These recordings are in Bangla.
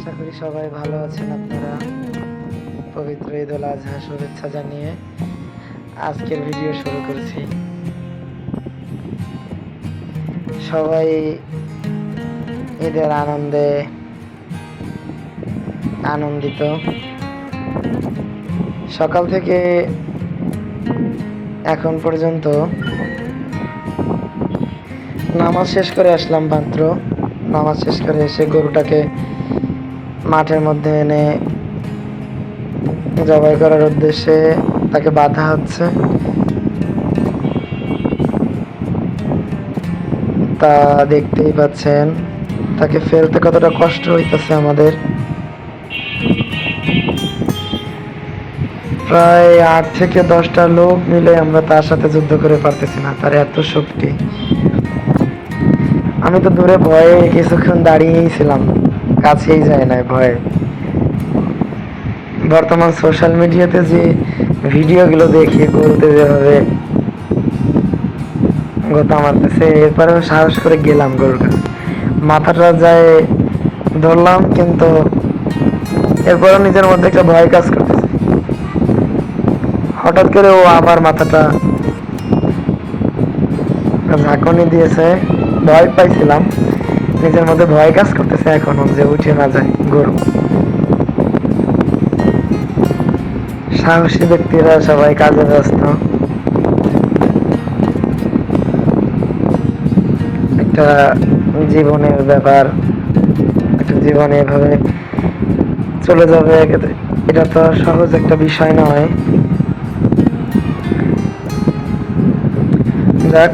আশা করি সবাই ভালো আছেন আপনারা। পবিত্র ঈদ উল আজহা শুভেচ্ছা জানিয়ে আজকের ভিডিও শুরু করছি। সবাই ঈদের আনন্দে আনন্দিত। সকাল থেকে এখন পর্যন্ত নামাজ শেষ করে আসলাম মাত্র। নামাজ শেষ করে এসে গরুটাকে মাঠের মধ্যে এনে জবাই করার উদ্দেশ্যে তাকে বাঁধা হচ্ছে। তা দেখতেই পাচ্ছেন তাকে ফেলতে কতটা কষ্ট হইতেছে আমাদের। প্রায় 8 থেকে 10টা লোক মিলে আমরা তার সাথে যুদ্ধ করে পারতেছি না, তার এত শক্তি। আমি তো দূরে ভয়ে কিছুক্ষণ দাঁড়িয়েই ছিলাম, কাছেই যায় না ভয়ে। বর্তমান সোশ্যাল মিডিয়াতে যে ভিডিওগুলো দেখি গরুতে যেভাবে গোতা মারতেছে, এরপরেও সাহস করে গেলাম গরুর কাছে, মাথাটা যায় ধরলাম, কিন্তু এরপরও নিজের মধ্যে একটা ভয় কাজ করতেছে। হঠাৎ করে ও আবার মাথাটা ঝাঁকুনি দিয়েছে। ভয় পাইছিলাম, নিজের মধ্যে ভয় কাজ করতেছে এখনো যে উঠে না যায় গরু। সাহসী ব্যক্তিরা সবাই কাজে ব্যস্ত। একটা জীবনের ব্যাপার, একটা জীবনে এভাবে চলে যাবে, এটা তো সহজ একটা বিষয় নয়। যাক,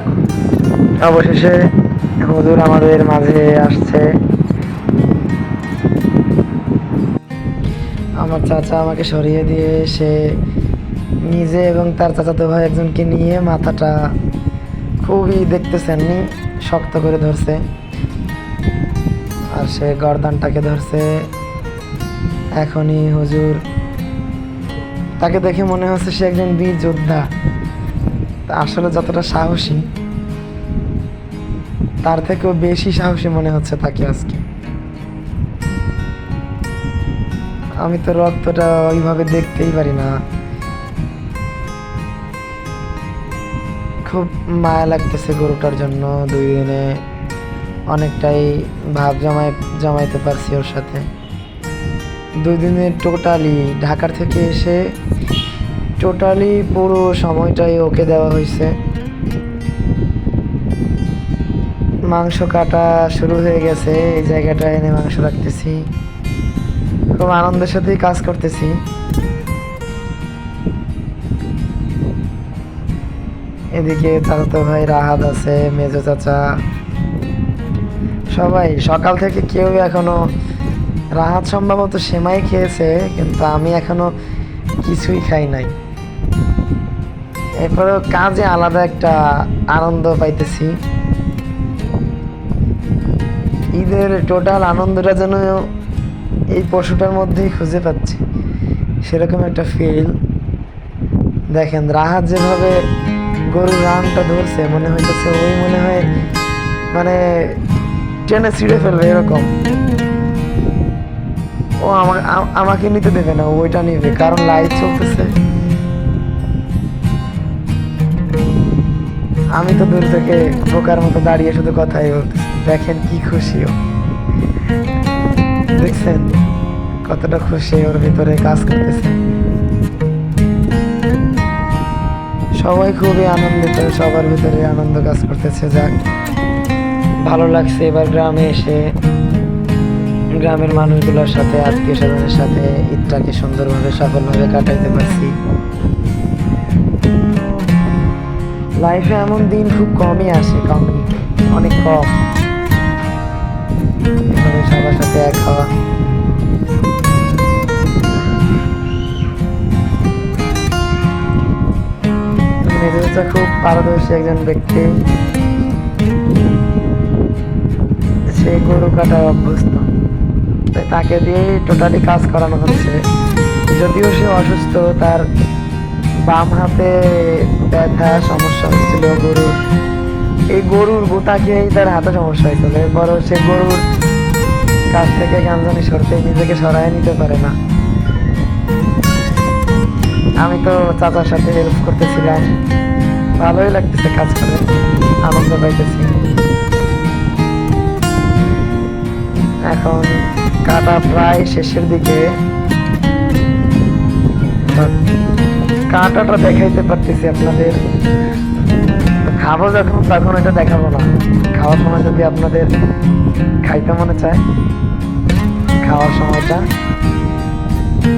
অবশেষে হুজুর আমাদের মাঝে আসছে। আমার চাচা আমাকে সরিয়ে দিয়ে সে নিজে এবং তার চাচাতো ভাই একজনকে নিয়ে মাথাটা খুবই দেখতেছেন শক্ত করে ধরছে, আর সে গর্দানটাকে ধরছে। এখনই হুজুর, তাকে দেখে মনে হচ্ছে সে একজন বীর যোদ্ধা। আসলে যতটা সাহসী তার থেকেও বেশি সাহসী মনে হচ্ছে তাকে আজকে। আমি তো রক্তটা ওইভাবে দেখতেই পারি না। খুব মায়া লাগতেছে গরুটার জন্য। 2 দিনে অনেকটাই ভাব জমাইতে পারছি ওর সাথে। 2 দিনের টোটালি ঢাকার থেকে এসে টোটালি পুরো সময়টাই ওকে দেওয়া হয়েছে। মাংস কাটা শুরু হয়ে গেছে, এই জায়গাটায় এনে মাংস রাখতেছি। খুব আনন্দের সাথেই কাজ করতেছি। এদিকে চাচাতো ভাই রাহাত আছে, মেজো চাচা, সবাই সকাল থেকে। কেউ এখনো, রাহাত সম্ভবত সেমাই খেয়েছে, কিন্তু আমি এখনো কিছুই খাই নাই। এরপরেও কাজে আলাদা একটা আনন্দ পাইতেছি। ঈদের টোটাল আনন্দটা যেন এই পশুটার মধ্যেই খুঁজে পাচ্ছি, সেরকম একটা ফিল। দেখেন রাহাত যেভাবে গরুর রানটা ধরছে, মনে হইতেছে ওই মনে হয় মানে টেনে ছিঁড়ে ফেলবে এরকম। ও আমাকে নিতে দেবে না, ওইটা নিবে, কারণ লাইট চলতেছে। আমি তো দূর থেকে বোকার মতো দাঁড়িয়ে শুধু কথাই বলতেছি। দেখেন কি খুশি ও, দেখছেন কতটা খুশি ওর ভিতরে কাজ করতেছে। সবাই খুবই আনন্দিত, সবার ভিতরে আনন্দ কাজ করতেছে। যাক, ভালো লাগছে এবার গ্রামে এসে গ্রামের মানুষগুলোর সাথে, আত্মীয় স্বজনের সাথে ঈদটাকে সুন্দরভাবে সফলভাবে কাটাইতে পারছি। লাইফে এমন দিন খুব কমই আসে, অনেক কম এভাবে সবার সাথে এক হওয়া। মেজো খুব পারদর্শী একজন ব্যক্তি, সে গরু কাটায় অভ্যস্ত, তাই তাকে দিয়ে টোটালি কাজ করানো হচ্ছে। যদিও সে অসুস্থ, তার বাম হাতে ব্যথা সমস্যা হচ্ছিল গরুর, এই গরুর গোতা খেয়েই তার হাতে সমস্যা হয়েছিল। এরপরও সে গরুর কাজ থেকে কেন জানি সরতেই নিজেকে সরায় নিতে পারে না। আমি তো চাচার সাথে হেল্প করতেছিলাম, ভালোই লাগতেছে কাজ করে, আনন্দ পাইতেছি। এখন কাটা প্রায় শেষের দিকে, কাঁটাটা দেখাইতে পারতেছি আপনাদের। খাবো যখন তখন এটা দেখাবো না, খাওয়ার সময় যদি আপনাদের খাইতে মনে চায়, খাওয়ার সময়টা